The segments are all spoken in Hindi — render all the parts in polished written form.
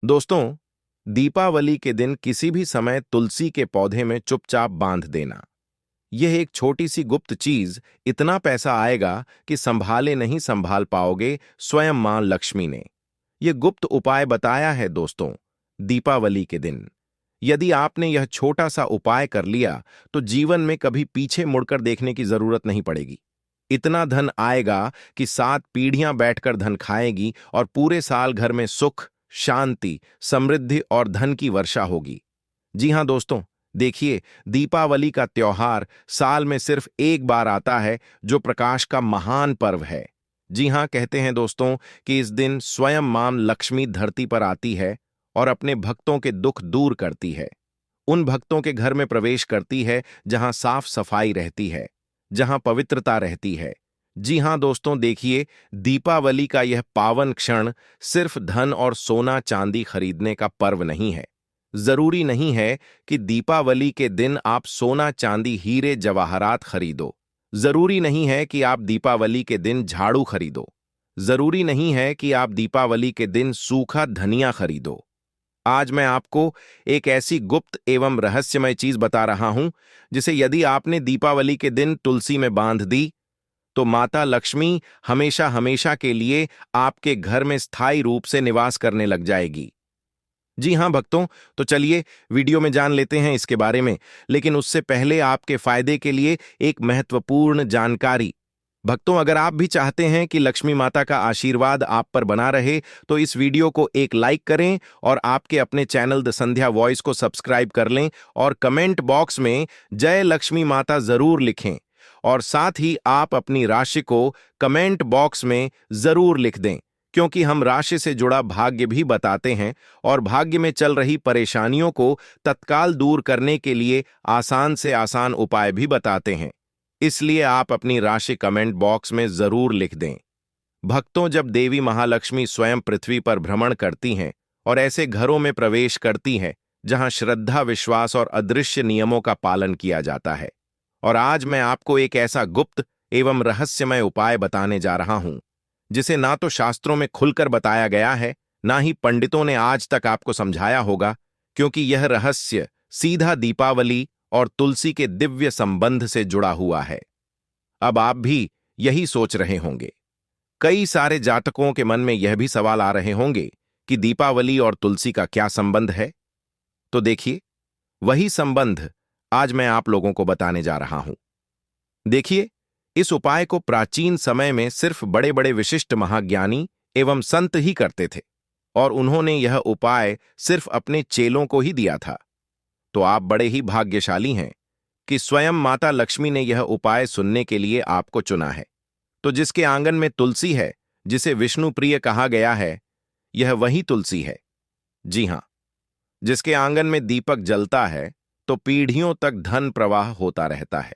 दोस्तों, दीपावली के दिन किसी भी समय तुलसी के पौधे में चुपचाप बांध देना। यह एक छोटी सी गुप्त चीज इतना पैसा आएगा कि संभाले नहीं संभाल पाओगे। स्वयं मां लक्ष्मी ने यह गुप्त उपाय बताया है दोस्तों। दीपावली के दिन यदि आपने यह छोटा सा उपाय कर लिया तो जीवन में कभी पीछे मुड़कर देखने की जरूरत नहीं पड़ेगी। इतना धन आएगा कि 7 पीढ़ियां बैठकर धन खाएगी और पूरे साल घर में सुख, शांति, समृद्धि और धन की वर्षा होगी। जी हां दोस्तों, देखिए, दीपावली का त्योहार साल में सिर्फ एक बार आता है, जो प्रकाश का महान पर्व है। जी हां, कहते हैं दोस्तों कि इस दिन स्वयं मां लक्ष्मी धरती पर आती है और अपने भक्तों के दुख दूर करती है। उन भक्तों के घर में प्रवेश करती है जहां साफ सफाई रहती है, जहां पवित्रता रहती है। जी हां दोस्तों, देखिए, दीपावली का यह पावन क्षण सिर्फ धन और सोना चांदी खरीदने का पर्व नहीं है। जरूरी नहीं है कि दीपावली के दिन आप सोना चांदी हीरे जवाहरात खरीदो। जरूरी नहीं है कि आप दीपावली के दिन झाड़ू खरीदो। जरूरी नहीं है कि आप दीपावली के दिन सूखा धनिया खरीदो। आज मैं आपको एक ऐसी गुप्त एवं रहस्यमय चीज बता रहा हूं, जिसे यदि आपने दीपावली के दिन तुलसी में बांध दी तो माता लक्ष्मी हमेशा हमेशा के लिए आपके घर में स्थायी रूप से निवास करने लग जाएगी। जी हां भक्तों, तो चलिए वीडियो में जान लेते हैं इसके बारे में। लेकिन उससे पहले आपके फायदे के लिए एक महत्वपूर्ण जानकारी। भक्तों, अगर आप भी चाहते हैं कि लक्ष्मी माता का आशीर्वाद आप पर बना रहे तो इस वीडियो को एक लाइक करें और आपके अपने चैनल द संध्या वॉइस को सब्सक्राइब कर लें और कमेंट बॉक्स में जय लक्ष्मी माता जरूर लिखें। और साथ ही आप अपनी राशि को कमेंट बॉक्स में जरूर लिख दें, क्योंकि हम राशि से जुड़ा भाग्य भी बताते हैं और भाग्य में चल रही परेशानियों को तत्काल दूर करने के लिए आसान से आसान उपाय भी बताते हैं। इसलिए आप अपनी राशि कमेंट बॉक्स में जरूर लिख दें। भक्तों, जब देवी महालक्ष्मी स्वयं पृथ्वी पर भ्रमण करती हैं और ऐसे घरों में प्रवेश करती हैं जहां श्रद्धा, विश्वास और अदृश्य नियमों का पालन किया जाता है, और आज मैं आपको एक ऐसा गुप्त एवं रहस्यमय उपाय बताने जा रहा हूं जिसे ना तो शास्त्रों में खुलकर बताया गया है, ना ही पंडितों ने आज तक आपको समझाया होगा, क्योंकि यह रहस्य सीधा दीपावली और तुलसी के दिव्य संबंध से जुड़ा हुआ है। अब आप भी यही सोच रहे होंगे। कई सारे जातकों के मन में यह भी सवाल आ रहे होंगे कि दीपावली और तुलसी का क्या संबंध है। तो देखिए, वही संबंध आज मैं आप लोगों को बताने जा रहा हूं। देखिए, इस उपाय को प्राचीन समय में सिर्फ बड़े बड़े विशिष्ट महाज्ञानी एवं संत ही करते थे, और उन्होंने यह उपाय सिर्फ अपने चेलों को ही दिया था। तो आप बड़े ही भाग्यशाली हैं कि स्वयं माता लक्ष्मी ने यह उपाय सुनने के लिए आपको चुना है। तो जिसके आंगन में तुलसी है, जिसे विष्णु प्रिय कहा गया है, यह वही तुलसी है। जी हां, जिसके आंगन में दीपक जलता है तो पीढ़ियों तक धन प्रवाह होता रहता है।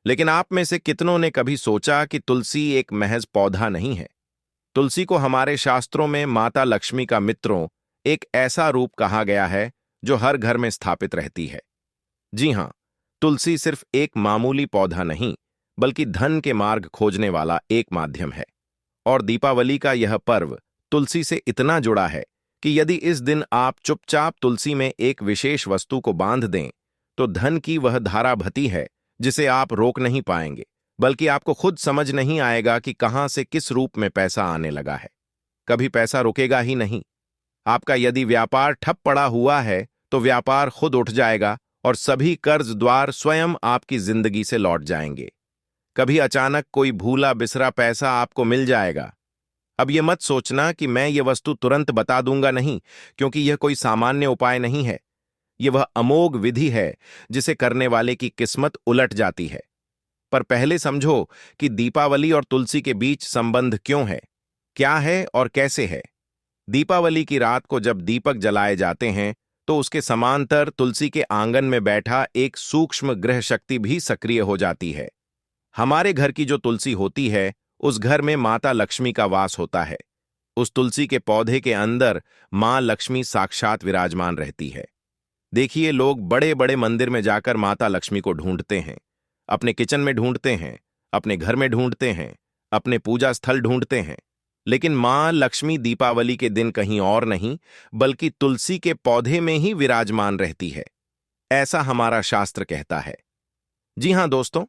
लेकिन आप में से कितनों ने कभी सोचा कि तुलसी एक महज पौधा नहीं है? तुलसी को हमारे शास्त्रों में माता लक्ष्मी का मित्रों, एक ऐसा रूप कहा गया है जो हर घर में स्थापित रहती है। जी हां, तुलसी सिर्फ एक मामूली पौधा नहीं, बल्कि धन के मार्ग खोजने वाला एक माध्यम है। और दीपावली का यह पर्व तुलसी से इतना जुड़ा है कि यदि इस दिन आप चुपचाप तुलसी में एक विशेष वस्तु को बांध दें तो धन की वह धारा बहती है जिसे आप रोक नहीं पाएंगे, बल्कि आपको खुद समझ नहीं आएगा कि कहां से किस रूप में पैसा आने लगा है। कभी पैसा रुकेगा ही नहीं। आपका यदि व्यापार ठप पड़ा हुआ है तो व्यापार खुद उठ जाएगा और सभी कर्ज द्वार स्वयं आपकी जिंदगी से लौट जाएंगे। कभी अचानक कोई भूला बिसरा पैसा आपको मिल जाएगा। अब यह मत सोचना कि मैं ये वस्तु तुरंत बता दूंगा, नहीं, क्योंकि यह कोई सामान्य उपाय नहीं है। यह वह अमोघ विधि है जिसे करने वाले की किस्मत उलट जाती है। पर पहले समझो कि दीपावली और तुलसी के बीच संबंध क्यों है, क्या है और कैसे है। दीपावली की रात को जब दीपक जलाए जाते हैं तो उसके समांतर तुलसी के आंगन में बैठा एक सूक्ष्म ग्रह शक्ति भी सक्रिय हो जाती है। हमारे घर की जो तुलसी होती है, उस घर में माता लक्ष्मी का वास होता है। उस तुलसी के पौधे के अंदर मां लक्ष्मी साक्षात विराजमान रहती है। देखिए, लोग बड़े बड़े मंदिर में जाकर माता लक्ष्मी को ढूंढते हैं, अपने किचन में ढूंढते हैं, अपने घर में ढूंढते हैं, अपने पूजा स्थल ढूंढते हैं, लेकिन मां लक्ष्मी दीपावली के दिन कहीं और नहीं बल्कि तुलसी के पौधे में ही विराजमान रहती है, ऐसा हमारा शास्त्र कहता है। जी हां दोस्तों,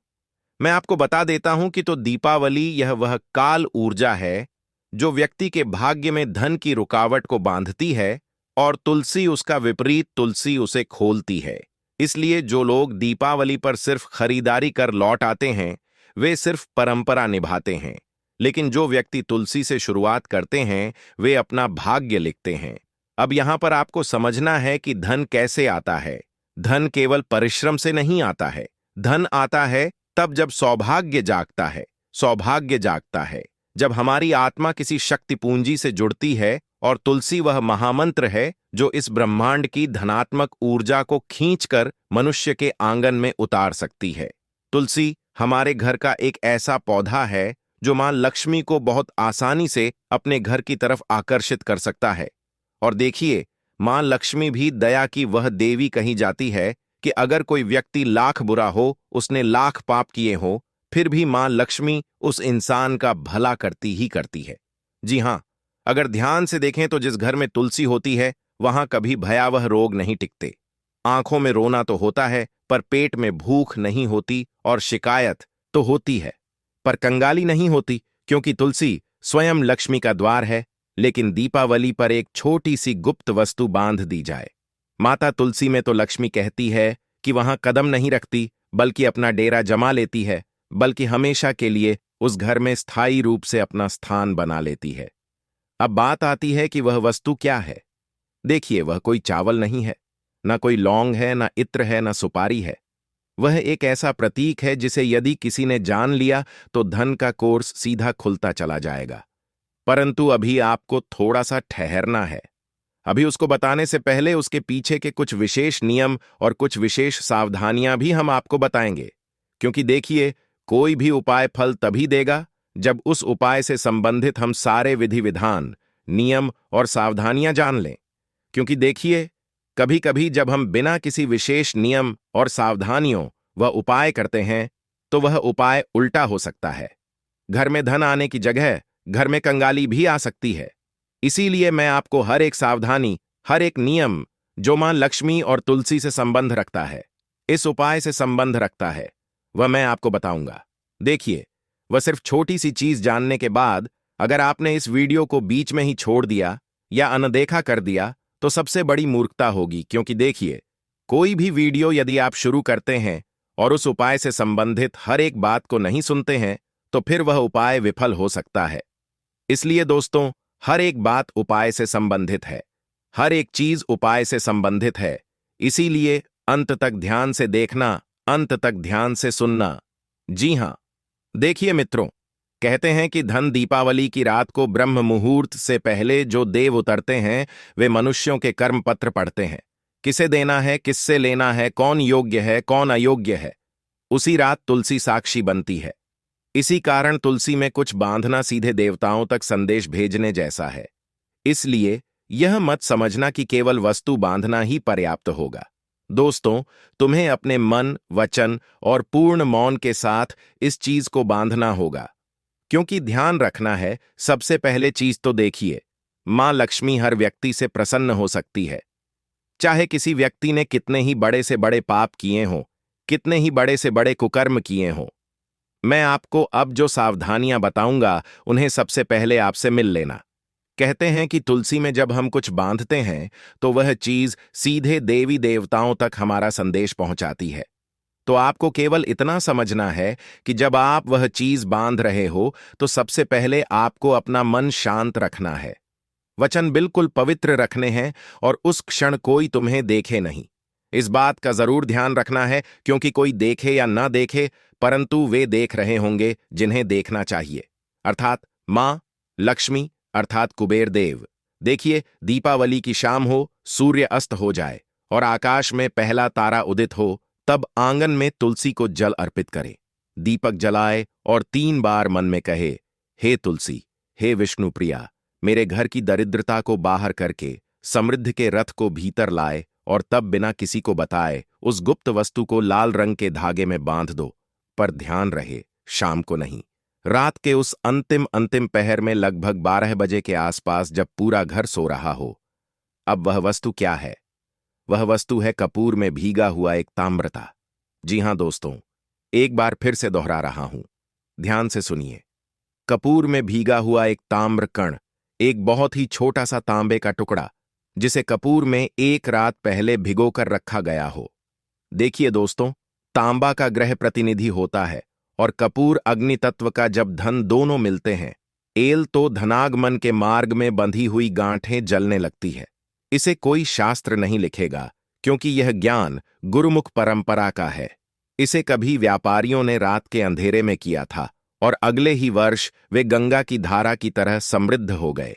मैं आपको बता देता हूं कि तो दीपावली यह वह काल ऊर्जा है जो व्यक्ति के भाग्य में धन की रुकावट को बांधती है, और तुलसी उसका विपरीत, तुलसी उसे खोलती है। इसलिए जो लोग दीपावली पर सिर्फ खरीदारी कर लौट आते हैं वे सिर्फ परंपरा निभाते हैं, लेकिन जो व्यक्ति तुलसी से शुरुआत करते हैं वे अपना भाग्य लिखते हैं। अब यहां पर आपको समझना है कि धन कैसे आता है। धन केवल परिश्रम से नहीं आता है। धन आता है तब जब सौभाग्य जागता है। सौभाग्य जागता है जब हमारी आत्मा किसी शक्ति पूंजी से जुड़ती है, और तुलसी वह महामंत्र है जो इस ब्रह्मांड की धनात्मक ऊर्जा को खींचकर मनुष्य के आंगन में उतार सकती है। तुलसी हमारे घर का एक ऐसा पौधा है जो मां लक्ष्मी को बहुत आसानी से अपने घर की तरफ आकर्षित कर सकता है। और देखिए, मां लक्ष्मी भी दया की वह देवी कही जाती है कि अगर कोई व्यक्ति लाख बुरा हो, उसने लाख पाप किए हो, फिर भी मां लक्ष्मी उस इंसान का भला करती ही करती है। जी हां, अगर ध्यान से देखें तो जिस घर में तुलसी होती है वहां कभी भयावह रोग नहीं टिकते। आंखों में रोना तो होता है पर पेट में भूख नहीं होती, और शिकायत तो होती है पर कंगाली नहीं होती, क्योंकि तुलसी स्वयं लक्ष्मी का द्वार है। लेकिन दीपावली पर एक छोटी सी गुप्त वस्तु बांध दी जाए। माता तुलसी में तो लक्ष्मी कहती है कि वहां कदम नहीं रखती बल्कि अपना डेरा जमा लेती है, बल्कि हमेशा के लिए उस घर में स्थायी रूप से अपना स्थान बना लेती है। अब बात आती है कि वह वस्तु क्या है। देखिए, वह कोई चावल नहीं है, ना कोई लौंग है, ना इत्र है, ना सुपारी है। वह एक ऐसा प्रतीक है जिसे यदि किसी ने जान लिया तो धन का कोर्स सीधा खुलता चला जाएगा। परंतु अभी आपको थोड़ा सा ठहरना है। अभी उसको बताने से पहले उसके पीछे के कुछ विशेष नियम और कुछ विशेष सावधानियां भी हम आपको बताएंगे। क्योंकि देखिए, कोई भी उपाय फल तभी देगा जब उस उपाय से संबंधित हम सारे विधि विधान, नियम और सावधानियां जान लें। क्योंकि देखिए, कभी कभी जब हम बिना किसी विशेष नियम और सावधानियों वह उपाय करते हैं तो वह उपाय उल्टा हो सकता है। घर में धन आने की जगह घर में कंगाली भी आ सकती है। इसीलिए मैं आपको हर एक सावधानी, हर एक नियम जो मां लक्ष्मी और तुलसी से संबंध रखता है, इस उपाय से संबंध रखता है, वह मैं आपको बताऊंगा। देखिए, वह सिर्फ छोटी सी चीज जानने के बाद अगर आपने इस वीडियो को बीच में ही छोड़ दिया या अनदेखा कर दिया तो सबसे बड़ी मूर्खता होगी। क्योंकि देखिए, कोई भी वीडियो यदि आप शुरू करते हैं और उस उपाय से संबंधित हर एक बात को नहीं सुनते हैं तो फिर वह उपाय विफल हो सकता है। इसलिए दोस्तों, हर एक बात उपाय से संबंधित है, हर एक चीज उपाय से संबंधित है। इसीलिए अंत तक ध्यान से देखना, अंत तक ध्यान से सुनना। जी हां, देखिए मित्रों, कहते हैं कि धन दीपावली की रात को ब्रह्म मुहूर्त से पहले जो देव उतरते हैं वे मनुष्यों के कर्म पत्र पढ़ते हैं। किसे देना है, किससे लेना है, कौन योग्य है, कौन अयोग्य है। उसी रात तुलसी साक्षी बनती है। इसी कारण तुलसी में कुछ बांधना सीधे देवताओं तक संदेश भेजने जैसा है। इसलिए यह मत समझना कि केवल वस्तु बांधना ही पर्याप्त होगा। दोस्तों, तुम्हें अपने मन, वचन और पूर्ण मौन के साथ इस चीज को बांधना होगा। क्योंकि ध्यान रखना है, सबसे पहले चीज तो देखिए, मां लक्ष्मी हर व्यक्ति से प्रसन्न हो सकती है। चाहे किसी व्यक्ति ने कितने ही बड़े से बड़े पाप किए हों, कितने ही बड़े से बड़े कुकर्म किए हों। मैं आपको अब जो सावधानियां बताऊंगा उन्हें सबसे पहले आपसे मिल लेना। कहते हैं कि तुलसी में जब हम कुछ बांधते हैं तो वह चीज सीधे देवी देवताओं तक हमारा संदेश पहुंचाती है। तो आपको केवल इतना समझना है कि जब आप वह चीज बांध रहे हो तो सबसे पहले आपको अपना मन शांत रखना है, वचन बिल्कुल पवित्र रखने हैं, और उस क्षण कोई तुम्हें देखे नहीं। इस बात का जरूर ध्यान रखना है, क्योंकि कोई देखे या ना देखे, परंतु वे देख रहे होंगे जिन्हें देखना चाहिए, अर्थात मां लक्ष्मी, अर्थात कुबेर देव। देखिए, दीपावली की शाम हो, सूर्य अस्त हो जाए और आकाश में पहला तारा उदित हो, तब आंगन में तुलसी को जल अर्पित करे, दीपक जलाए और 3 बार मन में कहे, हे तुलसी, हे विष्णु प्रिया, मेरे घर की दरिद्रता को बाहर करके समृद्धि के रथ को भीतर लाए, और तब बिना किसी को बताए उस गुप्त वस्तु को लाल रंग के धागे में बांध दो। पर ध्यान रहे, शाम को नहीं, रात के उस अंतिम अंतिम पहर में लगभग 12 बजे के आसपास जब पूरा घर सो रहा हो। अब वह वस्तु क्या है? वह वस्तु है कपूर में भीगा हुआ एक ताम्रता। जी हां दोस्तों, एक बार फिर से दोहरा रहा हूं, ध्यान से सुनिए। कपूर में भीगा हुआ एक ताम्र कण, एक बहुत ही छोटा सा तांबे का टुकड़ा, जिसे कपूर में एक रात पहले भिगोकर रखा गया हो। देखिए दोस्तों, तांबा का ग्रह प्रतिनिधि होता है और कपूर अग्नि तत्व का जब धन दोनों मिलते हैं, एल तो धनागमन के मार्ग में बंधी हुई गांठें जलने लगती है। इसे कोई शास्त्र नहीं लिखेगा, क्योंकि यह ज्ञान गुरुमुख परंपरा का है। इसे कभी व्यापारियों ने रात के अंधेरे में किया था और अगले ही वर्ष वे गंगा की धारा की तरह समृद्ध हो गए।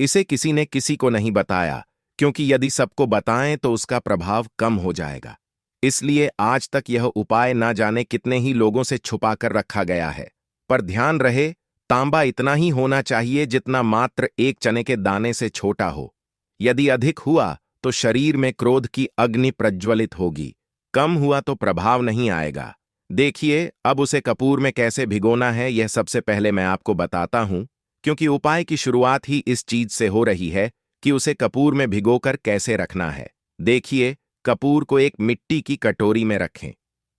इसे किसी ने किसी को नहीं बताया, क्योंकि यदि सबको बताएं तो उसका प्रभाव कम हो जाएगा। इसलिए आज तक यह उपाय ना जाने कितने ही लोगों से छुपाकर रखा गया है। पर ध्यान रहे, तांबा इतना ही होना चाहिए जितना मात्र एक चने के दाने से छोटा हो। यदि अधिक हुआ तो शरीर में क्रोध की अग्नि प्रज्वलित होगी, कम हुआ तो प्रभाव नहीं आएगा। देखिए, अब उसे कपूर में कैसे भिगोना है यह सबसे पहले मैं आपको बताता हूं, क्योंकि उपाय की शुरुआत ही इस चीज से हो रही है कि उसे कपूर में भिगोकर कैसे रखना है। देखिए, कपूर को एक मिट्टी की कटोरी में रखें।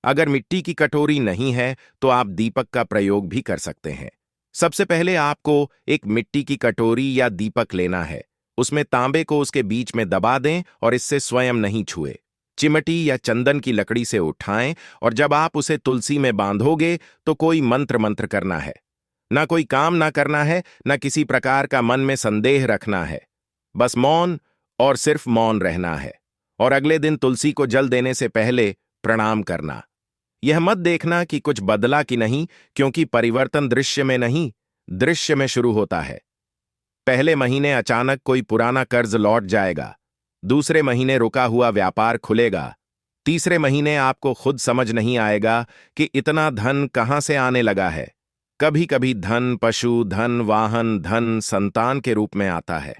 अगर मिट्टी की कटोरी नहीं है तो आप दीपक का प्रयोग भी कर सकते हैं। सबसे पहले आपको एक मिट्टी की कटोरी या दीपक लेना है। उसमें तांबे को उसके बीच में दबा दें और इससे स्वयं नहीं छुए। चिमटी या चंदन की लकड़ी से उठाएं और जब आप उसे तुलसी में बांधोगे तो कोई मंत्र करना है। ना कोई काम ना करना है, ना किसी प्रकार का मन में संदेह रखना है। बस मौन और सिर्फ मौन रहना है। और अगले दिन तुलसी को जल देने से पहले प्रणाम करना। यह मत देखना कि कुछ बदला कि नहीं, क्योंकि परिवर्तन दृश्य में नहीं, दृश्य में शुरू होता है। पहले महीने अचानक कोई पुराना कर्ज लौट जाएगा, दूसरे महीने रुका हुआ व्यापार खुलेगा, तीसरे महीने आपको खुद समझ नहीं आएगा कि इतना धन कहां से आने लगा है। कभी कभी धन पशु, धन वाहन, धन संतान के रूप में आता है,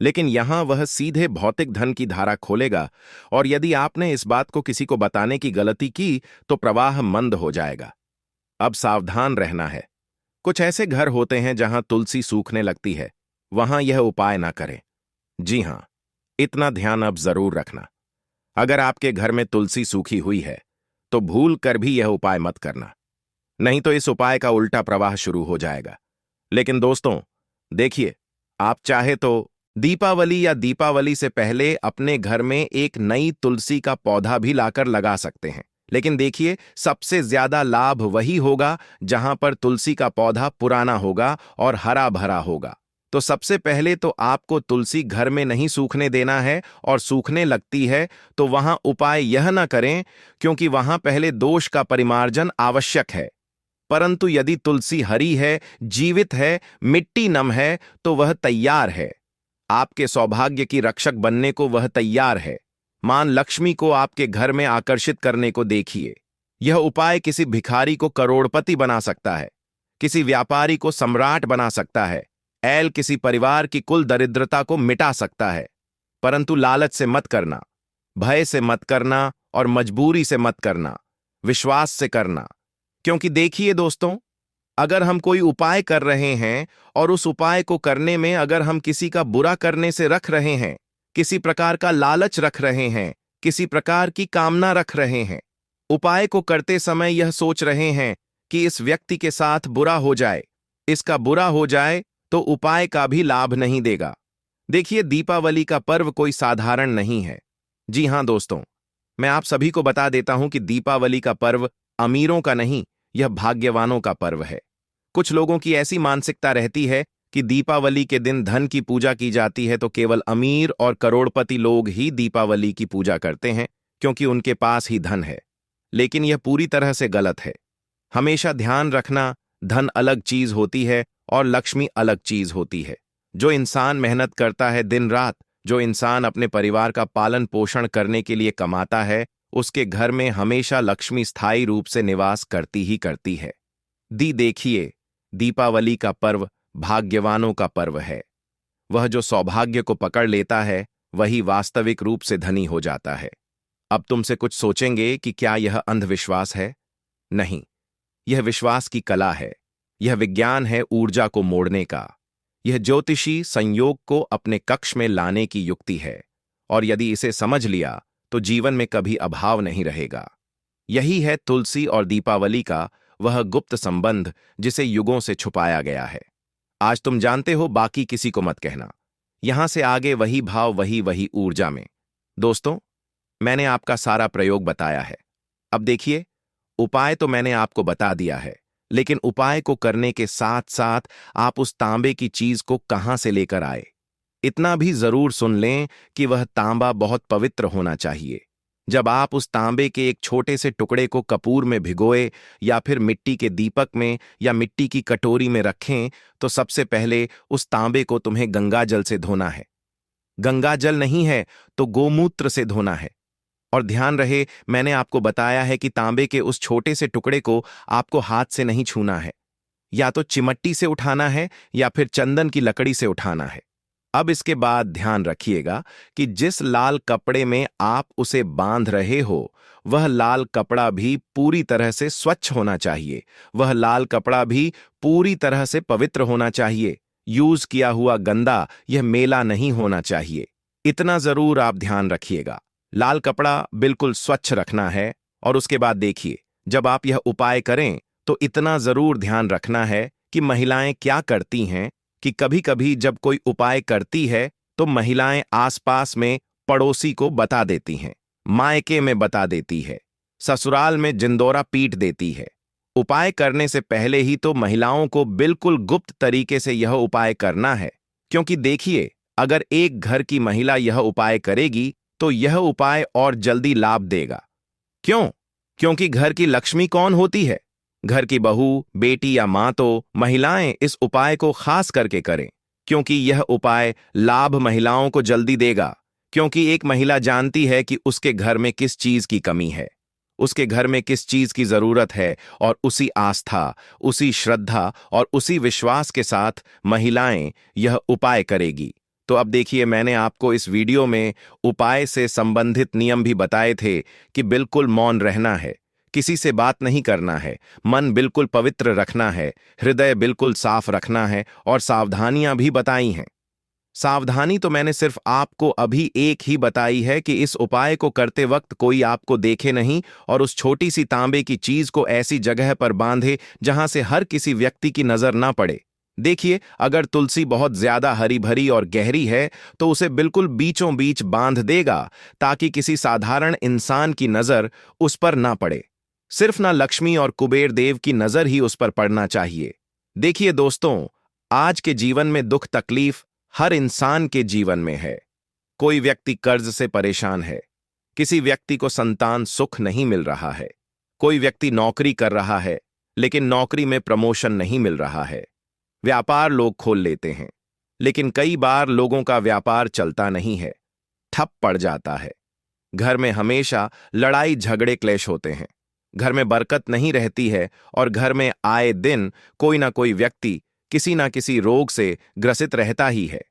लेकिन यहां वह सीधे भौतिक धन की धारा खोलेगा। और यदि आपने इस बात को किसी को बताने की गलती की तो प्रवाह मंद हो जाएगा। अब सावधान रहना है। कुछ ऐसे घर होते हैं जहां तुलसी सूखने लगती है, वहां यह उपाय ना करें। जी हां, इतना ध्यान अब जरूर रखना। अगर आपके घर में तुलसी सूखी हुई है तो भूल कर भी यह उपाय मत करना, नहीं तो इस उपाय का उल्टा प्रवाह शुरू हो जाएगा। लेकिन दोस्तों देखिए, आप चाहे तो दीपावली या दीपावली से पहले अपने घर में एक नई तुलसी का पौधा भी लाकर लगा सकते हैं। लेकिन देखिए, सबसे ज्यादा लाभ वही होगा जहां पर तुलसी का पौधा पुराना होगा और हरा भरा होगा। तो सबसे पहले तो आपको तुलसी घर में नहीं सूखने देना है, और सूखने लगती है तो वहां उपाय यह न करें, क्योंकि वहां पहले दोष का परिमार्जन आवश्यक है। परंतु यदि तुलसी हरी है, जीवित है, मिट्टी नम है, तो वह तैयार है। आपके सौभाग्य की रक्षक बनने को वह तैयार है। मान लक्ष्मी को आपके घर में आकर्षित करने को देखिए। यह उपाय किसी भिखारी को करोड़पति बना सकता है, किसी व्यापारी को सम्राट बना सकता है, ऐल किसी परिवार की कुल दरिद्रता को मिटा सकता है। परंतु लालच से मत करना, भय से मत करना और मजबूरी से मत करना, विश्वास से करना। क्योंकि देखिए दोस्तों, अगर हम कोई उपाय कर रहे हैं और उस उपाय को करने में अगर हम किसी का बुरा करने से रख रहे हैं, किसी प्रकार का लालच रख रहे हैं, किसी प्रकार की कामना रख रहे हैं, उपाय को करते समय यह सोच रहे हैं कि इस व्यक्ति के साथ बुरा हो जाए, इसका बुरा हो जाए, तो उपाय का भी लाभ नहीं देगा। देखिए, दीपावली का पर्व कोई साधारण नहीं है। जी हां दोस्तों, मैं आप सभी को बता देता हूं कि दीपावली का पर्व अमीरों का नहीं, यह भाग्यवानों का पर्व है। कुछ लोगों की ऐसी मानसिकता रहती है कि दीपावली के दिन धन की पूजा की जाती है तो केवल अमीर और करोड़पति लोग ही दीपावली की पूजा करते हैं, क्योंकि उनके पास ही धन है। लेकिन यह पूरी तरह से गलत है। हमेशा ध्यान रखना, धन अलग चीज होती है और लक्ष्मी अलग चीज होती है। जो इंसान मेहनत करता है दिन रात, जो इंसान अपने परिवार का पालन पोषण करने के लिए कमाता है, उसके घर में हमेशा लक्ष्मी स्थायी रूप से निवास करती ही करती है। देखिए, दीपावली का पर्व भाग्यवानों का पर्व है। वह जो सौभाग्य को पकड़ लेता है वही वास्तविक रूप से धनी हो जाता है। अब तुमसे कुछ सोचेंगे कि क्या यह अंधविश्वास है? नहीं, यह विश्वास की कला है। यह विज्ञान है ऊर्जा को मोड़ने का। यह ज्योतिषी संयोग को अपने कक्ष में लाने की युक्ति है, और यदि इसे समझ लिया तो जीवन में कभी अभाव नहीं रहेगा। यही है तुलसी और दीपावली का वह गुप्त संबंध जिसे युगों से छुपाया गया है। आज तुम जानते हो, बाकी किसी को मत कहना। यहां से आगे वही भाव, वही ऊर्जा में। दोस्तों, मैंने आपका सारा प्रयोग बताया है। अब देखिए, उपाय तो मैंने आपको बता दिया है, लेकिन उपाय को करने के साथ साथ आप उस तांबे की चीज को कहां से लेकर आए, इतना भी जरूर सुन लें कि वह तांबा बहुत पवित्र होना चाहिए। जब आप उस तांबे के एक छोटे से टुकड़े को कपूर में भिगोए या फिर मिट्टी के दीपक में या मिट्टी की कटोरी में रखें, तो सबसे पहले उस तांबे को तुम्हें गंगा जल से धोना है। गंगा जल नहीं है तो गोमूत्र से धोना है। और ध्यान रहे, मैंने आपको बताया है कि तांबे के उस छोटे से टुकड़े को आपको हाथ से नहीं छूना है, या तो चिमट्टी से उठाना है या फिर चंदन की लकड़ी से उठाना है। अब इसके बाद ध्यान रखिएगा कि जिस लाल कपड़े में आप उसे बांध रहे हो, वह लाल कपड़ा भी पूरी तरह से स्वच्छ होना चाहिए। वह लाल कपड़ा भी पूरी तरह से पवित्र होना चाहिए। यूज किया हुआ गंदा, यह मेला नहीं होना चाहिए। इतना जरूर आप ध्यान रखिएगा। लाल कपड़ा बिल्कुल स्वच्छ रखना है। और उसके बाद देखिए, जब आप यह उपाय करें तो इतना जरूर ध्यान रखना है कि महिलाएं क्या करती हैं कि कभी कभी जब कोई उपाय करती है तो महिलाएं आसपास में पड़ोसी को बता देती हैं, मायके में बता देती है, ससुराल में जिंदोरा पीट देती है। उपाय करने से पहले ही तो महिलाओं को बिल्कुल गुप्त तरीके से यह उपाय करना है, क्योंकि देखिए, अगर एक घर की महिला यह उपाय करेगी तो यह उपाय और जल्दी लाभ देगा। क्यों? क्योंकि घर की लक्ष्मी कौन होती है? घर की बहू, बेटी या मां। तो महिलाएं इस उपाय को खास करके करें, क्योंकि यह उपाय लाभ महिलाओं को जल्दी देगा। क्योंकि एक महिला जानती है कि उसके घर में किस चीज की कमी है, उसके घर में किस चीज की जरूरत है, और उसी आस्था, उसी श्रद्धा और उसी विश्वास के साथ महिलाएं यह उपाय करेगी। तो अब देखिए, मैंने आपको इस वीडियो में उपाय से संबंधित नियम भी बताए थे कि बिल्कुल मौन रहना है, किसी से बात नहीं करना है, मन बिल्कुल पवित्र रखना है, हृदय बिल्कुल साफ रखना है, और सावधानियां भी बताई हैं। सावधानी तो मैंने सिर्फ आपको अभी एक ही बताई है कि इस उपाय को करते वक्त कोई आपको देखे नहीं, और उस छोटी सी तांबे की चीज को ऐसी जगह पर बांधे जहां से हर किसी व्यक्ति की नजर ना पड़े। देखिए, अगर तुलसी बहुत ज्यादा हरी भरी और गहरी है तो उसे बिल्कुल बीचों बीच बांध देगा, ताकि किसी साधारण इंसान की नजर उस पर ना पड़े। सिर्फ ना लक्ष्मी और कुबेर देव की नजर ही उस पर पड़ना चाहिए। देखिए दोस्तों, आज के जीवन में दुख तकलीफ हर इंसान के जीवन में है। कोई व्यक्ति कर्ज से परेशान है, किसी व्यक्ति को संतान सुख नहीं मिल रहा है, कोई व्यक्ति नौकरी कर रहा है लेकिन नौकरी में प्रमोशन नहीं मिल रहा है। व्यापार लोग खोल लेते हैं, लेकिन कई बार लोगों का व्यापार चलता नहीं है, ठप पड़ जाता है। घर में हमेशा लड़ाई झगड़े क्लेश होते हैं, घर में बरकत नहीं रहती है, और घर में आए दिन कोई ना कोई व्यक्ति किसी ना किसी रोग से ग्रसित रहता ही है।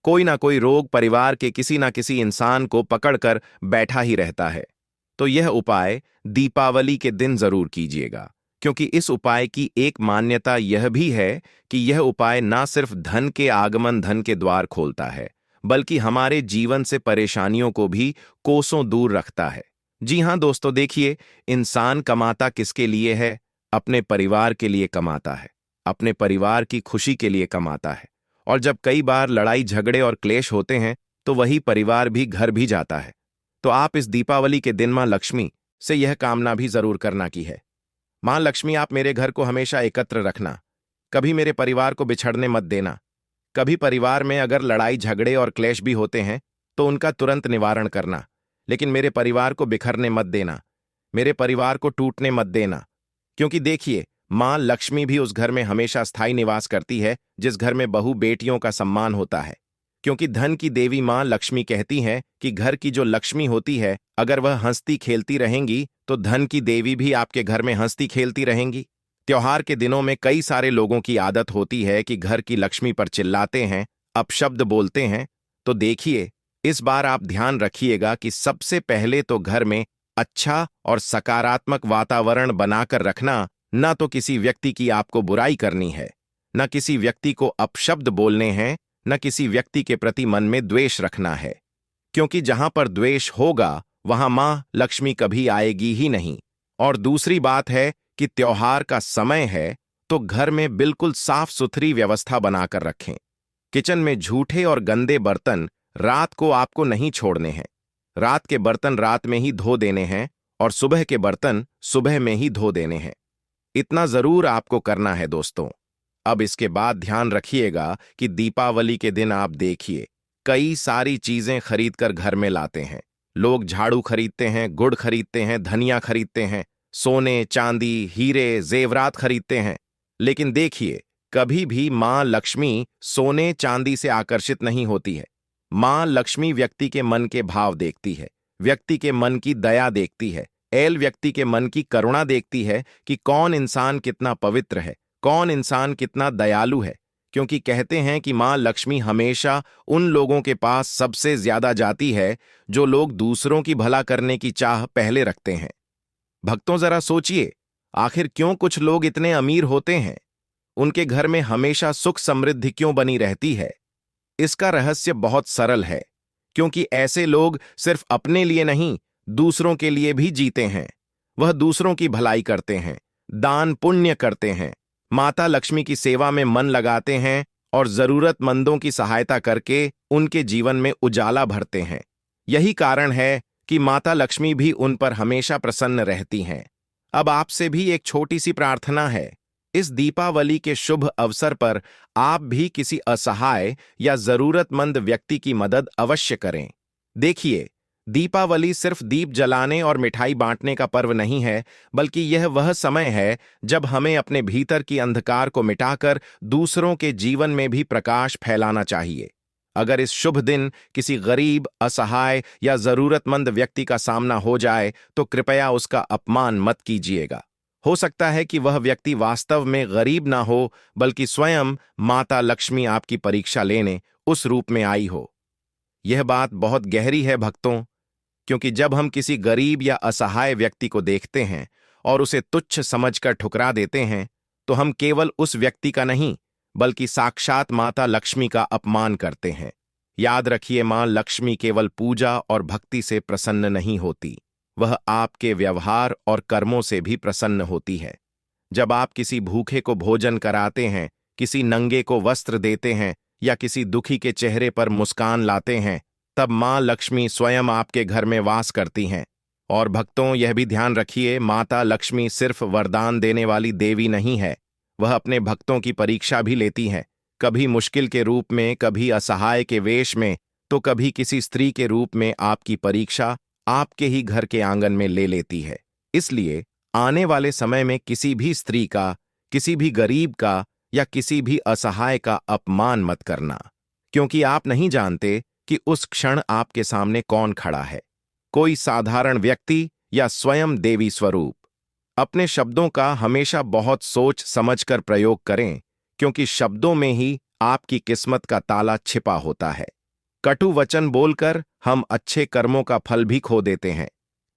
कोई ना कोई रोग परिवार के किसी ना किसी इंसान को पकड़कर बैठा ही रहता है। तो यह उपाय दीपावली के दिन जरूर कीजिएगा, क्योंकि इस उपाय की एक मान्यता यह भी है कि यह उपाय ना सिर्फ धन के आगमन, धन के द्वार खोलता है, बल्कि हमारे जीवन से परेशानियों को भी कोसों दूर रखता है। जी हां दोस्तों, देखिए, इंसान कमाता किसके लिए है? अपने परिवार के लिए कमाता है, अपने परिवार की खुशी के लिए कमाता है। और जब कई बार लड़ाई झगड़े और क्लेश होते हैं तो वही परिवार भी घर भी जाता है। तो आप इस दीपावली के दिन मां लक्ष्मी से यह कामना भी जरूर करना की है, मां लक्ष्मी, आप मेरे घर को हमेशा एकत्र रखना, कभी मेरे परिवार को बिछड़ने मत देना। कभी परिवार में अगर लड़ाई झगड़े और क्लेश भी होते हैं तो उनका तुरंत निवारण करना, लेकिन मेरे परिवार को बिखरने मत देना, मेरे परिवार को टूटने मत देना। क्योंकि देखिए, मां लक्ष्मी भी उस घर में हमेशा स्थायी निवास करती है जिस घर में बहू बेटियों का सम्मान होता है। क्योंकि धन की देवी मां लक्ष्मी कहती हैं कि घर की जो लक्ष्मी होती है, अगर वह हंसती खेलती रहेंगी तो धन की देवी भी आपके घर में हंसती खेलती रहेंगी। त्योहार के दिनों में कई सारे लोगों की आदत होती है कि घर की लक्ष्मी पर चिल्लाते हैं, अपशब्द बोलते हैं। तो देखिए, इस बार आप ध्यान रखिएगा कि सबसे पहले तो घर में अच्छा और सकारात्मक वातावरण बनाकर रखना न तो किसी व्यक्ति की आपको बुराई करनी है, न किसी व्यक्ति को अपशब्द बोलने हैं, न किसी व्यक्ति के प्रति मन में द्वेष रखना है, क्योंकि जहां पर द्वेष होगा वहां मां लक्ष्मी कभी आएगी ही नहीं। और दूसरी बात है कि त्योहार का समय है तो घर में बिल्कुल साफ सुथरी व्यवस्था बनाकर रखें। किचन में झूठे और गंदे बर्तन रात को आपको नहीं छोड़ने हैं। रात के बर्तन रात में ही धो देने हैं और सुबह के बर्तन सुबह में ही धो देने हैं। इतना जरूर आपको करना है दोस्तों। अब इसके बाद ध्यान रखिएगा कि दीपावली के दिन आप देखिए कई सारी चीजें खरीद कर घर में लाते हैं। लोग झाड़ू खरीदते हैं, गुड़ खरीदते हैं, धनिया खरीदते हैं, सोने चांदी हीरे जेवरात खरीदते हैं। लेकिन देखिए कभी भी मां लक्ष्मी सोने चांदी से आकर्षित नहीं होती है। मां लक्ष्मी व्यक्ति के मन के भाव देखती है, व्यक्ति के मन की दया देखती है, व्यक्ति के मन की करुणा देखती है कि कौन इंसान कितना पवित्र है, कौन इंसान कितना दयालु है। क्योंकि कहते हैं कि मां लक्ष्मी हमेशा उन लोगों के पास सबसे ज्यादा जाती है जो लोग दूसरों की भला करने की चाह पहले रखते हैं। भक्तों जरा सोचिए, आखिर क्यों कुछ लोग इतने अमीर होते हैं? उनके घर में हमेशा सुख समृद्धि क्यों बनी रहती है? इसका रहस्य बहुत सरल है, क्योंकि ऐसे लोग सिर्फ अपने लिए नहीं दूसरों के लिए भी जीते हैं। वह दूसरों की भलाई करते हैं, दान पुण्य करते हैं, माता लक्ष्मी की सेवा में मन लगाते हैं और जरूरतमंदों की सहायता करके उनके जीवन में उजाला भरते हैं। यही कारण है कि माता लक्ष्मी भी उन पर हमेशा प्रसन्न रहती हैं। अब आपसे भी एक छोटी सी प्रार्थना है। इस दीपावली के शुभ अवसर पर आप भी किसी असहाय या जरूरतमंद व्यक्ति की मदद अवश्य करें। देखिए, दीपावली सिर्फ दीप जलाने और मिठाई बांटने का पर्व नहीं है, बल्कि यह वह समय है जब हमें अपने भीतर की अंधकार को मिटाकर दूसरों के जीवन में भी प्रकाश फैलाना चाहिए। अगर इस शुभ दिन किसी गरीब, असहाय या जरूरतमंद व्यक्ति का सामना हो जाए तो कृपया उसका अपमान मत कीजिएगा। हो सकता है कि वह व्यक्ति वास्तव में गरीब ना हो, बल्कि स्वयं माता लक्ष्मी आपकी परीक्षा लेने उस रूप में आई हो। यह बात बहुत गहरी है भक्तों, क्योंकि जब हम किसी गरीब या असहाय व्यक्ति को देखते हैं और उसे तुच्छ समझकर ठुकरा देते हैं, तो हम केवल उस व्यक्ति का नहीं, बल्कि साक्षात माता लक्ष्मी का अपमान करते हैं। याद रखिए, मां लक्ष्मी केवल पूजा और भक्ति से प्रसन्न नहीं होती, वह आपके व्यवहार और कर्मों से भी प्रसन्न होती है। जब आप किसी भूखे को भोजन कराते हैं, किसी नंगे को वस्त्र देते हैं या किसी दुखी के चेहरे पर मुस्कान लाते हैं, तब मां लक्ष्मी स्वयं आपके घर में वास करती हैं। और भक्तों, यह भी ध्यान रखिए, माता लक्ष्मी सिर्फ वरदान देने वाली देवी नहीं है, वह अपने भक्तों की परीक्षा भी लेती है। कभी मुश्किल के रूप में, कभी असहाय के वेश में, तो कभी किसी स्त्री के रूप में आपकी परीक्षा आपके ही घर के आंगन में ले लेती है। इसलिए आने वाले समय में किसी भी स्त्री का, किसी भी गरीब का या किसी भी असहाय का अपमान मत करना, क्योंकि आप नहीं जानते कि उस क्षण आपके सामने कौन खड़ा है, कोई साधारण व्यक्ति या स्वयं देवी स्वरूप। अपने शब्दों का हमेशा बहुत सोच समझकर प्रयोग करें, क्योंकि शब्दों में ही आपकी किस्मत का ताला छिपा होता है। कटु वचन बोलकर हम अच्छे कर्मों का फल भी खो देते हैं।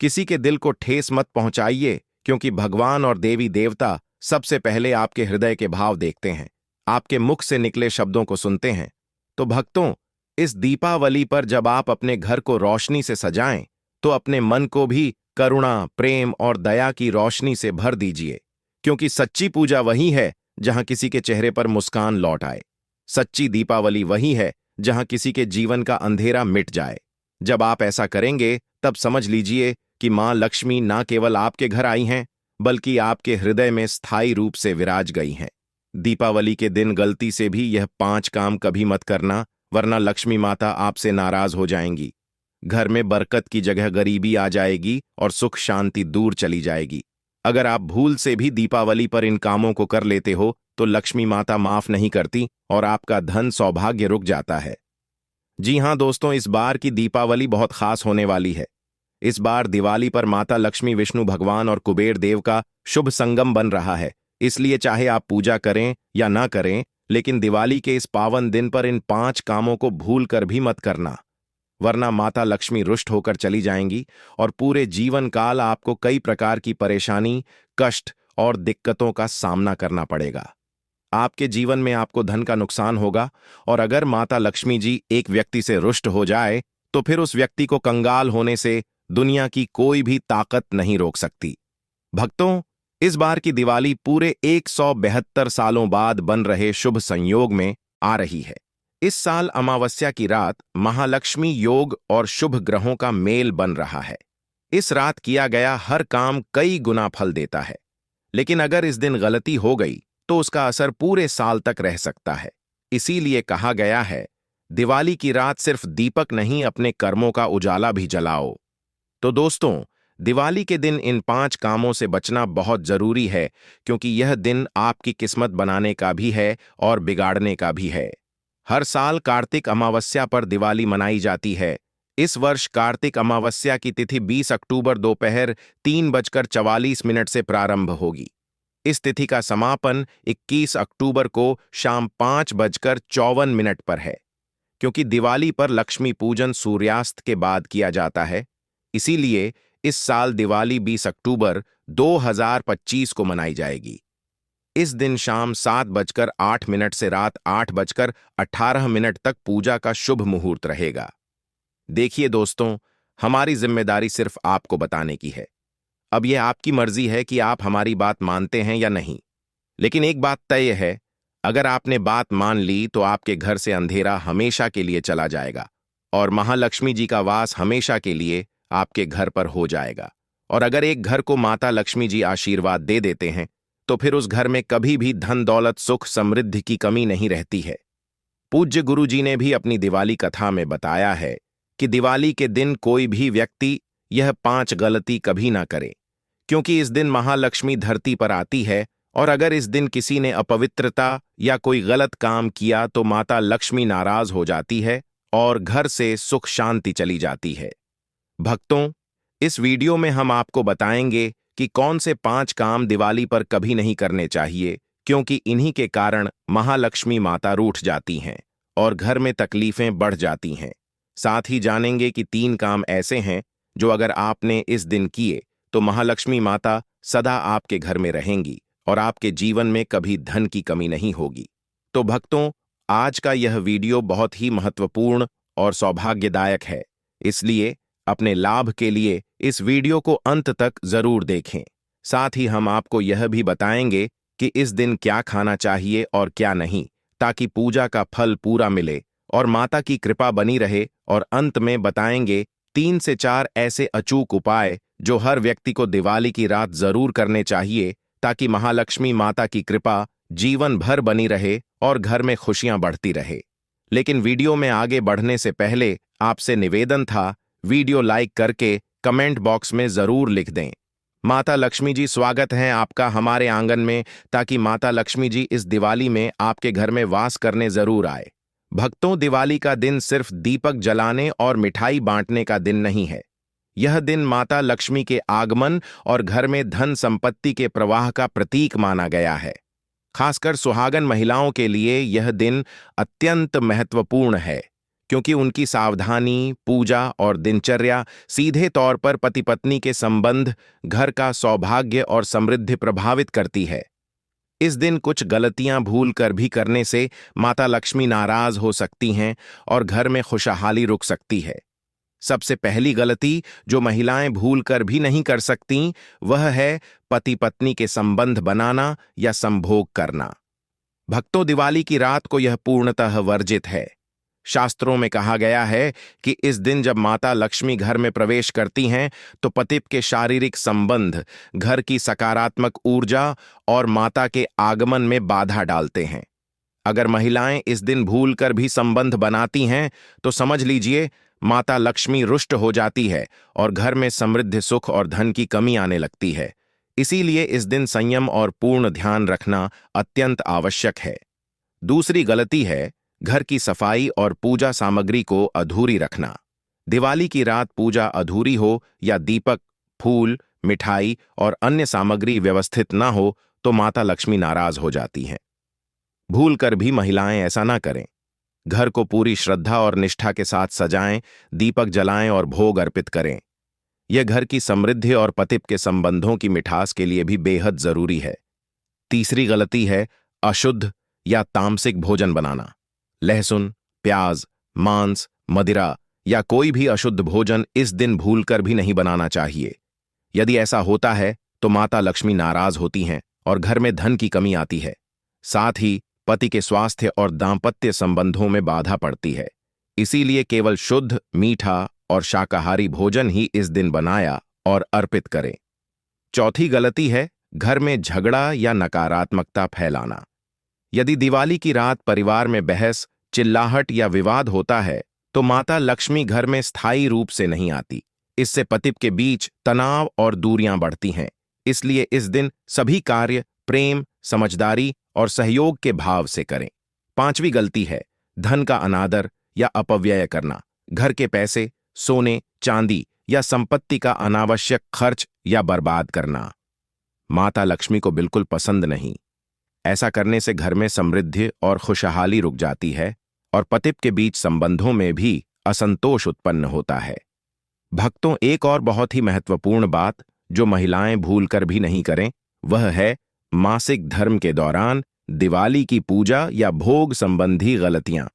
किसी के दिल को ठेस मत पहुंचाइए, क्योंकि भगवान और देवी देवता सबसे पहले आपके हृदय के भाव देखते हैं, आपके मुख से निकले शब्दों को सुनते हैं। तो भक्तों, इस दीपावली पर जब आप अपने घर को रोशनी से सजाएं, तो अपने मन को भी करुणा, प्रेम और दया की रोशनी से भर दीजिए, क्योंकि सच्ची पूजा वही है जहां किसी के चेहरे पर मुस्कान लौट आए। सच्ची दीपावली वही है जहां किसी के जीवन का अंधेरा मिट जाए। जब आप ऐसा करेंगे, तब समझ लीजिए कि मां लक्ष्मी ना केवल आपके घर आई हैं, बल्कि आपके हृदय में स्थायी रूप से विराज गई हैं। दीपावली के दिन गलती से भी यह 5 काम कभी मत करना, वरना लक्ष्मी माता आपसे नाराज हो जाएंगी। घर में बरकत की जगह गरीबी आ जाएगी और सुख शांति दूर चली जाएगी। अगर आप भूल से भी दीपावली पर इन कामों को कर लेते हो, तो लक्ष्मी माता माफ नहीं करती और आपका धन सौभाग्य रुक जाता है। जी हां दोस्तों, इस बार की दीपावली बहुत खास होने वाली है। इस बार दिवाली पर माता लक्ष्मी, विष्णु भगवान और कुबेर देव का शुभ संगम बन रहा है। इसलिए चाहे आप पूजा करें या ना करें, लेकिन दिवाली के इस पावन दिन पर इन 5 कामों को भूल कर भी मत करना, वरना माता लक्ष्मी रुष्ट होकर चली जाएंगी और पूरे जीवन काल आपको कई प्रकार की परेशानी, कष्ट और दिक्कतों का सामना करना पड़ेगा। आपके जीवन में आपको धन का नुकसान होगा, और अगर माता लक्ष्मी जी एक व्यक्ति से रुष्ट हो जाए तो फिर उस व्यक्ति को कंगाल होने से दुनिया की कोई भी ताकत नहीं रोक सकती। भक्तों, इस बार की दिवाली पूरे 172 सालों बाद बन रहे शुभ संयोग में आ रही है। इस साल अमावस्या की रात महालक्ष्मी योग और शुभ ग्रहों का मेल बन रहा है। इस रात किया गया हर काम कई गुना फल देता है, लेकिन अगर इस दिन गलती हो गई तो उसका असर पूरे साल तक रह सकता है। इसीलिए कहा गया है, दिवाली की रात सिर्फ दीपक नहीं, अपने कर्मों का उजाला भी जलाओ। तो दोस्तों, दिवाली के दिन इन 5 कामों से बचना बहुत जरूरी है, क्योंकि यह दिन आपकी किस्मत बनाने का भी है और बिगाड़ने का भी है। हर साल कार्तिक अमावस्या पर दिवाली मनाई जाती है। इस वर्ष कार्तिक अमावस्या की तिथि 20 अक्टूबर दोपहर 3:44 से प्रारंभ होगी। इस तिथि का समापन 21 अक्टूबर को शाम 5:54 पर है। क्योंकि दिवाली पर लक्ष्मी पूजन सूर्यास्त के बाद किया जाता है, इसीलिए इस साल दिवाली 20 अक्टूबर 2025 को मनाई जाएगी। इस दिन शाम 7:08 से रात 8:18 तक पूजा का शुभ मुहूर्त रहेगा। देखिए दोस्तों, हमारी जिम्मेदारी सिर्फ आपको बताने की है। अब यह आपकी मर्जी है कि आप हमारी बात मानते हैं या नहीं। लेकिन एक बात तय है, अगर आपने बात मान ली तो आपके घर से अंधेरा हमेशा के लिए चला जाएगा और महालक्ष्मी जी का वास हमेशा के लिए आपके घर पर हो जाएगा। और अगर एक घर को माता लक्ष्मी जी आशीर्वाद दे देते हैं तो फिर उस घर में कभी भी धन दौलत सुख समृद्धि की कमी नहीं रहती है। पूज्य गुरु जी ने भी अपनी दिवाली कथा में बताया है कि दिवाली के दिन कोई भी व्यक्ति यह 5 गलती कभी ना करे, क्योंकि इस दिन महालक्ष्मी धरती पर आती है, और अगर इस दिन किसी ने अपवित्रता या कोई गलत काम किया तो माता लक्ष्मी नाराज हो जाती है और घर से सुख शांति चली जाती है। भक्तों, इस वीडियो में हम आपको बताएंगे कि कौन से 5 काम दिवाली पर कभी नहीं करने चाहिए, क्योंकि इन्हीं के कारण महालक्ष्मी माता रूठ जाती हैं और घर में तकलीफें बढ़ जाती हैं। साथ ही जानेंगे कि 3 काम ऐसे हैं जो अगर आपने इस दिन किए तो महालक्ष्मी माता सदा आपके घर में रहेंगी और आपके जीवन में कभी धन की कमी नहीं होगी। तो भक्तों, आज का यह वीडियो बहुत ही महत्वपूर्ण और सौभाग्यदायक है, इसलिए अपने लाभ के लिए इस वीडियो को अंत तक जरूर देखें। साथ ही हम आपको यह भी बताएंगे कि इस दिन क्या खाना चाहिए और क्या नहीं, ताकि पूजा का फल पूरा मिले और माता की कृपा बनी रहे। और अंत में बताएंगे 3 से 4 ऐसे अचूक उपाय जो हर व्यक्ति को दिवाली की रात जरूर करने चाहिए, ताकि महालक्ष्मी माता की कृपा जीवन भर बनी रहे और घर में खुशियां बढ़ती रहे। लेकिन वीडियो में आगे बढ़ने से पहले आपसे निवेदन था, वीडियो लाइक करके कमेंट बॉक्स में जरूर लिख दें, माता लक्ष्मी जी स्वागत है आपका हमारे आंगन में, ताकि माता लक्ष्मी जी इस दिवाली में आपके घर में वास करने जरूर आए। भक्तों, दिवाली का दिन सिर्फ दीपक जलाने और मिठाई बांटने का दिन नहीं है। यह दिन माता लक्ष्मी के आगमन और घर में धन संपत्ति के प्रवाह का प्रतीक माना गया है। खासकर सुहागन महिलाओं के लिए यह दिन अत्यंत महत्वपूर्ण है, क्योंकि उनकी सावधानी, पूजा और दिनचर्या सीधे तौर पर पति पत्नी के संबंध, घर का सौभाग्य और समृद्धि प्रभावित करती है। इस दिन कुछ गलतियां भूल कर भी करने से माता लक्ष्मी नाराज हो सकती हैं और घर में खुशहाली रुक सकती है। सबसे पहली गलती जो महिलाएं भूल कर भी नहीं कर सकती, वह है पति पत्नी के संबंध बनाना या संभोग करना। भक्तों, दिवाली की रात को यह पूर्णतः वर्जित है। शास्त्रों में कहा गया है कि इस दिन जब माता लक्ष्मी घर में प्रवेश करती हैं तो पति के शारीरिक संबंध, घर की सकारात्मक ऊर्जा और माता के आगमन में बाधा डालते हैं। अगर महिलाएं इस दिन भूलकर भी संबंध बनाती हैं तो समझ लीजिए माता लक्ष्मी रुष्ट हो जाती है और घर में समृद्धि, सुख और धन की कमी आने लगती है। इसीलिए इस दिन संयम और पूर्ण ध्यान रखना अत्यंत आवश्यक है। दूसरी गलती है घर की सफाई और पूजा सामग्री को अधूरी रखना। दिवाली की रात पूजा अधूरी हो या दीपक, फूल, मिठाई और अन्य सामग्री व्यवस्थित ना हो तो माता लक्ष्मी नाराज हो जाती हैं। भूलकर भी महिलाएं ऐसा ना करें। घर को पूरी श्रद्धा और निष्ठा के साथ सजाएं, दीपक जलाएं और भोग अर्पित करें। यह घर की समृद्धि और पतिप के संबंधों की मिठास के लिए भी बेहद जरूरी है। तीसरी गलती है अशुद्ध या तामसिक भोजन बनाना। लहसुन, प्याज, मांस, मदिरा या कोई भी अशुद्ध भोजन इस दिन भूलकर भी नहीं बनाना चाहिए। यदि ऐसा होता है तो माता लक्ष्मी नाराज होती हैं और घर में धन की कमी आती है। साथ ही पति के स्वास्थ्य और दांपत्य संबंधों में बाधा पड़ती है। इसीलिए केवल शुद्ध, मीठा और शाकाहारी भोजन ही इस दिन बनाया और अर्पित करें। चौथी गलती है घर में झगड़ा या नकारात्मकता फैलाना। यदि दिवाली की रात परिवार में बहस, चिल्लाहट या विवाद होता है तो माता लक्ष्मी घर में स्थायी रूप से नहीं आती। इससे पतिप के बीच तनाव और दूरियां बढ़ती हैं। इसलिए इस दिन सभी कार्य प्रेम, समझदारी और सहयोग के भाव से करें। पांचवी गलती है धन का अनादर या अपव्यय करना। घर के पैसे, सोने, चांदी या संपत्ति का अनावश्यक खर्च या बर्बाद करना माता लक्ष्मी को बिल्कुल पसंद नहीं। ऐसा करने से घर में समृद्धि और खुशहाली रुक जाती है और पतिप के बीच संबंधों में भी असंतोष उत्पन्न होता है। भक्तों, एक और बहुत ही महत्वपूर्ण बात जो महिलाएं भूलकर भी नहीं करें, वह है मासिक धर्म के दौरान दिवाली की पूजा या भोग संबंधी गलतियां।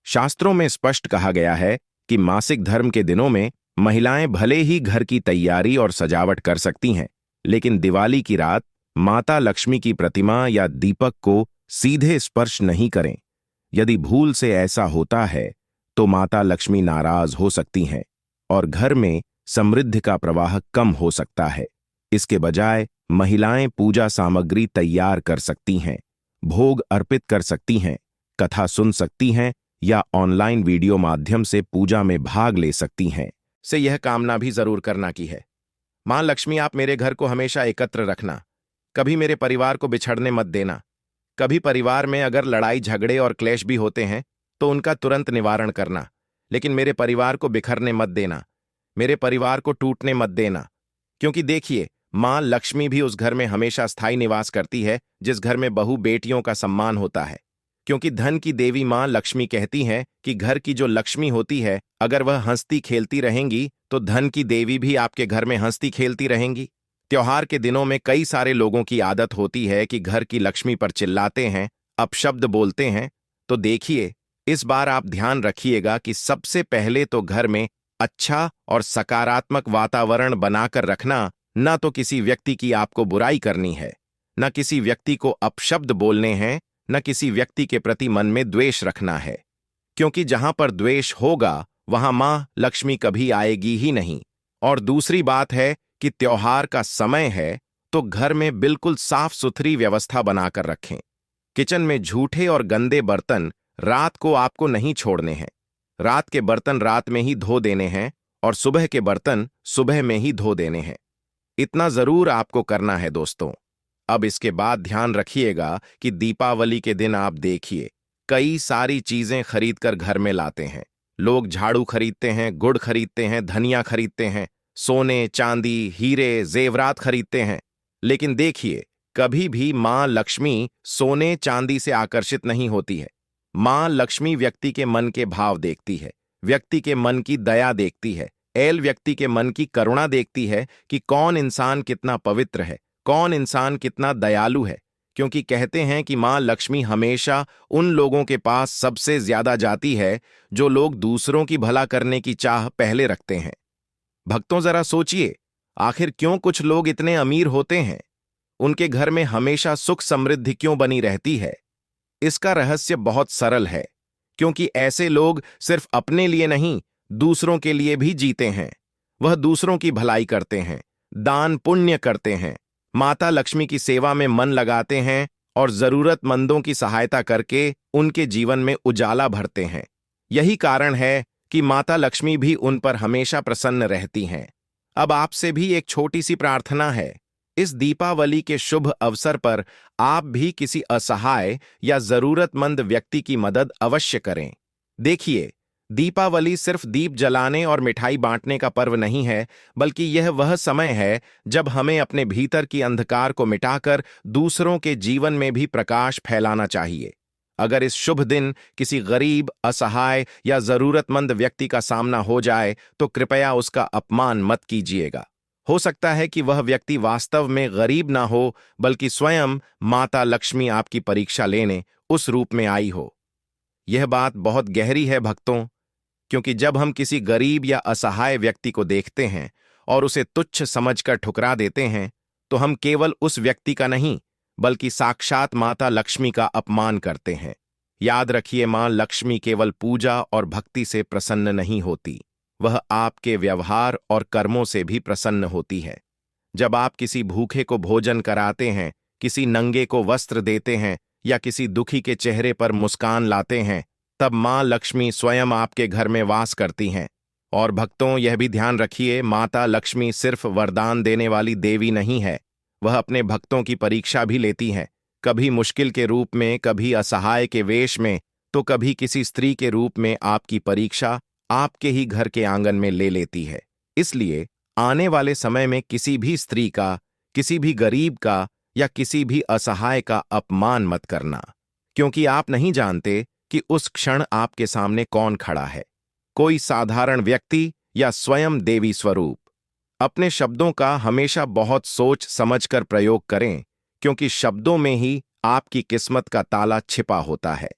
शास्त्रों में स्पष्ट कहा गया है कि मासिक धर्म के दिनों में महिलाएं भले ही घर की तैयारी और सजावट कर सकती हैं, लेकिन दिवाली की रात माता लक्ष्मी की प्रतिमा या दीपक को सीधे स्पर्श नहीं करें। यदि भूल से ऐसा होता है तो माता लक्ष्मी नाराज हो सकती हैं और घर में समृद्धि का प्रवाह कम हो सकता है। इसके बजाय महिलाएं पूजा सामग्री तैयार कर सकती हैं, भोग अर्पित कर सकती हैं, कथा सुन सकती हैं या ऑनलाइन वीडियो माध्यम से पूजा में भाग ले सकती हैं। से यह कामना भी जरूर करना की है, मां लक्ष्मी आप मेरे घर को हमेशा एकत्र रखना, कभी मेरे परिवार को बिछड़ने मत देना। कभी परिवार में अगर लड़ाई झगड़े और क्लेश भी होते हैं तो उनका तुरंत निवारण करना, लेकिन मेरे परिवार को बिखरने मत देना, मेरे परिवार को टूटने मत देना। क्योंकि देखिए, मां लक्ष्मी भी उस घर में हमेशा स्थायी निवास करती है जिस घर में बहू बेटियों का सम्मान होता है। क्योंकि धन की देवी मां लक्ष्मी कहती हैं कि घर की जो लक्ष्मी होती है, अगर वह हंसती खेलती रहेंगी तो धन की देवी भी आपके घर में हंसती खेलती रहेंगी। त्योहार के दिनों में कई सारे लोगों की आदत होती है कि घर की लक्ष्मी पर चिल्लाते हैं, अपशब्द बोलते हैं। तो देखिए, इस बार आप ध्यान रखिएगा कि सबसे पहले तो घर में अच्छा और सकारात्मक वातावरण बनाकर रखना, न तो किसी व्यक्ति की आपको बुराई करनी है, न किसी व्यक्ति को अपशब्द बोलने हैं, न किसी व्यक्ति के प्रति मन में द्वेष रखना है। क्योंकि जहां पर द्वेष होगा वहां मां लक्ष्मी कभी आएगी ही नहीं। और दूसरी बात है कि त्योहार का समय है तो घर में बिल्कुल साफ सुथरी व्यवस्था बनाकर रखें। किचन में झूठे और गंदे बर्तन रात को आपको नहीं छोड़ने हैं। रात के बर्तन रात में ही धो देने हैं और सुबह के बर्तन सुबह में ही धो देने हैं। इतना जरूर आपको करना है दोस्तों। अब इसके बाद ध्यान रखिएगा कि दीपावली के दिन आप देखिए, कई सारी चीजें खरीदकर घर में लाते हैं। लोग झाड़ू खरीदते हैं, गुड़ खरीदते हैं, धनिया खरीदते हैं, सोने, चांदी, हीरे, जेवरात खरीदते हैं। लेकिन देखिए, कभी भी मां लक्ष्मी सोने चांदी से आकर्षित नहीं होती है। मां लक्ष्मी व्यक्ति के मन के भाव देखती है, व्यक्ति के मन की दया देखती है, व्यक्ति के मन की करुणा देखती है कि कौन इंसान कितना पवित्र है, कौन इंसान कितना दयालु है। क्योंकि कहते हैं कि मां लक्ष्मी हमेशा उन लोगों के पास सबसे ज्यादा जाती है जो लोग दूसरों की भला करने की चाह पहले रखते हैं। भक्तों, जरा सोचिए, आखिर क्यों कुछ लोग इतने अमीर होते हैं? उनके घर में हमेशा सुख समृद्धि क्यों बनी रहती है? इसका रहस्य बहुत सरल है, क्योंकि ऐसे लोग सिर्फ अपने लिए नहीं, दूसरों के लिए भी जीते हैं। वह दूसरों की भलाई करते हैं, दान पुण्य करते हैं, माता लक्ष्मी की सेवा में मन लगाते हैं और जरूरतमंदों की सहायता करके उनके जीवन में उजाला भरते हैं। यही कारण है कि माता लक्ष्मी भी उन पर हमेशा प्रसन्न रहती हैं। अब आपसे भी एक छोटी सी प्रार्थना है। इस दीपावली के शुभ अवसर पर आप भी किसी असहाय या जरूरतमंद व्यक्ति की मदद अवश्य करें। देखिए, दीपावली सिर्फ दीप जलाने और मिठाई बांटने का पर्व नहीं है, बल्कि यह वह समय है जब हमें अपने भीतर की अंधकार को मिटाकर दूसरों के जीवन में भी प्रकाश फैलाना चाहिए। अगर इस शुभ दिन किसी गरीब, असहाय या जरूरतमंद व्यक्ति का सामना हो जाए तो कृपया उसका अपमान मत कीजिएगा। हो सकता है कि वह व्यक्ति वास्तव में गरीब ना हो, बल्कि स्वयं माता लक्ष्मी आपकी परीक्षा लेने उस रूप में आई हो। यह बात बहुत गहरी है भक्तों, क्योंकि जब हम किसी गरीब या असहाय व्यक्ति को देखते हैं और उसे तुच्छ समझकर ठुकरा देते हैं, तो हम केवल उस व्यक्ति का नहीं, बल्कि साक्षात माता लक्ष्मी का अपमान करते हैं। याद रखिए, मां लक्ष्मी केवल पूजा और भक्ति से प्रसन्न नहीं होती, वह आपके व्यवहार और कर्मों से भी प्रसन्न होती है। जब आप किसी भूखे को भोजन कराते हैं, किसी नंगे को वस्त्र देते हैं या किसी दुखी के चेहरे पर मुस्कान लाते हैं, तब मां लक्ष्मी स्वयं आपके घर में वास करती हैं। और भक्तों, यह भी ध्यान रखिए, माता लक्ष्मी सिर्फ वरदान देने वाली देवी नहीं है, वह अपने भक्तों की परीक्षा भी लेती हैं, कभी मुश्किल के रूप में, कभी असहाय के वेश में, तो कभी किसी स्त्री के रूप में आपकी परीक्षा आपके ही घर के आंगन में ले लेती है। इसलिए आने वाले समय में किसी भी स्त्री का, किसी भी गरीब का या किसी भी असहाय का अपमान मत करना, क्योंकि आप नहीं जानते कि उस क्षण आपके सामने कौन खड़ा है, कोई साधारण व्यक्ति या स्वयं देवी स्वरूप। अपने शब्दों का हमेशा बहुत सोच समझकर प्रयोग करें, क्योंकि शब्दों में ही आपकी किस्मत का ताला छिपा होता है।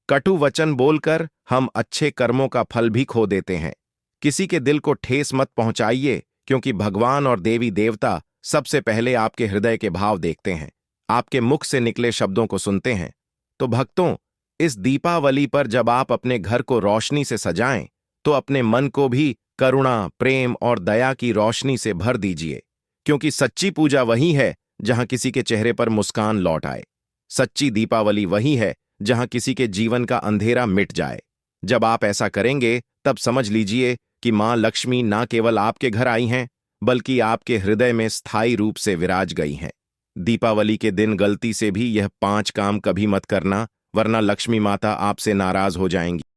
कटु वचन बोलकर हम अच्छे कर्मों का फल भी खो देते हैं। किसी के दिल को ठेस मत पहुंचाइए, क्योंकि भगवान और देवी देवता सबसे पहले आपके हृदय के भाव देखते हैं, आपके मुख से निकले शब्दों को सुनते हैं। तो भक्तों, इस दीपावली पर जब आप अपने घर को रोशनी से सजाएं, तो अपने मन को भी करुणा, प्रेम और दया की रोशनी से भर दीजिए, क्योंकि सच्ची पूजा वही है जहां किसी के चेहरे पर मुस्कान लौट आए। सच्ची दीपावली वही है जहां किसी के जीवन का अंधेरा मिट जाए। जब आप ऐसा करेंगे, तब समझ लीजिए कि मां लक्ष्मी ना केवल आपके घर आई हैं, बल्कि आपके हृदय में स्थायी रूप से विराज गई हैं। दीपावली के दिन गलती से भी यह 5 काम कभी मत करना, वरना लक्ष्मी माता आपसे नाराज हो जाएंगी।